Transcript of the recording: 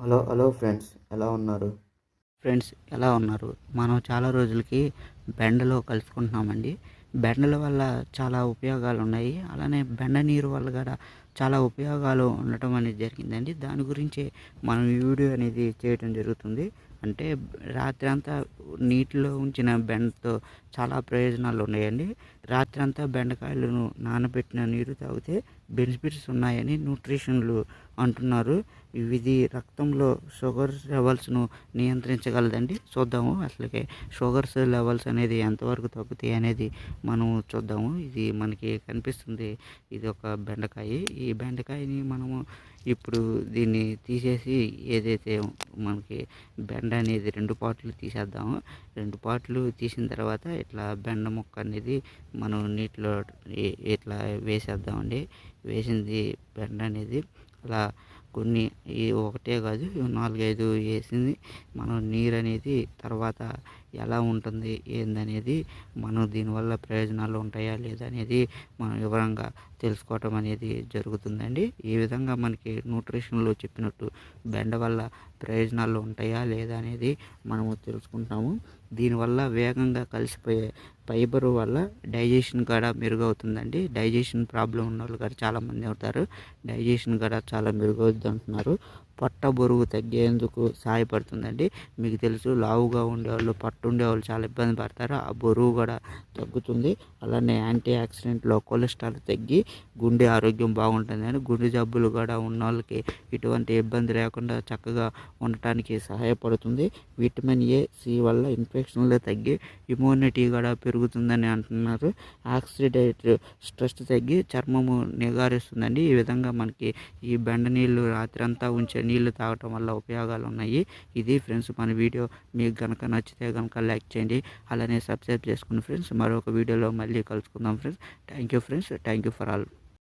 Hello friends, ఎలా ఉన్నారు? Friends ఎలా ఉన్నారు? మనం చాలా రోజులకి బెండలో కలుసుకుంటున్నామండి. బెండల వల్ల చాలా ఉపయోగాలు ఉన్నాయి. అలానే బెండ నీరు వల్ల కూడా చాలా ఉపయోగాలు ఉండటం అనేది జరిగిందండి. దాని గురించి మనం ఈ వీడియో అనేది చేయటం జరుగుతుంది. అంటే రాత్రి అంతా నీటిలో ఉంచిన బెండతో చాలా ప్రయోజనాలు ఉన్నాయండి. రాత్రి అంతా బెండకాయలను నానబెట్టిన నీరు తాగితే బెనిఫిట్స్ ఉన్నాయని న్యూట్రిషన్లు అంటున్నారు. ఇది రక్తంలో షుగర్ లెవెల్స్ను నియంత్రించగలదండి. చూద్దాము అసలుకి షుగర్స్ లెవెల్స్ అనేది ఎంతవరకు తగ్గుతాయి అనేది మనం చూద్దాము. ఇది మనకి కనిపిస్తుంది, ఇది ఒక బెండకాయ. ఈ బెండకాయని మనము ఇప్పుడు దీన్ని తీసేసి ఏదైతే మనకి బెండ అనేది 2 పార్ట్లు తీసేద్దాము. 2 పార్ట్లు తీసిన తర్వాత ఇట్లా బెండ ముక్క అనేది మనం నీటిలో ఇట్లా వేసేద్దామండి. వేసింది బెండ అనేది అలా కొన్ని ఈ ఒకటే కాదు 4-5 వేసింది. మనం నీరు అనేది తర్వాత ఎలా ఉంటుంది ఏందనేది మనం దీనివల్ల ప్రయోజనాలు ఉంటాయా లేదా అనేది మనం వివరంగా తెలుసుకోవటం అనేది జరుగుతుందండి. ఈ విధంగా మనకి న్యూట్రిషన్లో చెప్పినట్టు బెండ వల్ల ప్రయోజనాలు ఉంటాయా లేదా అనేది మనము తెలుసుకుంటాము. దీనివల్ల వేగంగా కలిసిపోయే ఫైబర్ వల్ల డైజెషన్ కూడా మెరుగవుతుందండి. డైజెషన్ ప్రాబ్లం ఉన్న వాళ్ళు కూడా చాలామంది అవుతారు. డైజెషన్ కూడా చాలా మెరుగవుద్ది అంటున్నారు. పొట్ట బరువు తగ్గేందుకు సహాయపడుతుందండి. మీకు తెలుసు, లావుగా ఉండేవాళ్ళు, పొట్ట ఉండేవాళ్ళు చాలా ఇబ్బంది పడతారు. ఆ బరువు కూడా తగ్గుతుంది. అలానే యాంటీ ఆక్సిడెంట్లో కొలెస్ట్రాల్ తగ్గి గుండె ఆరోగ్యం బాగుంటుందని, గుండె జబ్బులు కూడా ఉన్న వాళ్ళకి ఎటువంటి ఇబ్బంది లేకుండా చక్కగా ఉండటానికి సహాయపడుతుంది. విటమిన్ ఏ, సి వల్ల ఇన్ఫెక్షన్లు తగ్గి ఇమ్యూనిటీ కూడా పెరుగుతుందని అంటున్నారు. ఆక్సిడేట్ స్ట్రెస్ తగ్గి చర్మము నిగారిస్తుందండి. ఈ విధంగా మనకి ఈ బెండ నీళ్ళు రాత్రి అంతా ఉంచే నీళ్లు తాగటం వల్ల ఉపయోగాలు ఉన్నాయి. ఇది ఫ్రెండ్స్ మన వీడియో. మీకు కనుక నచ్చితే కనుక లైక్ చేయండి, అలానే సబ్స్క్రైబ్ చేసుకోండి ఫ్రెండ్స్. మరొక వీడియోలో మళ్ళీ కలుసుకుందాం friends. Thank you friends. Thank you for all.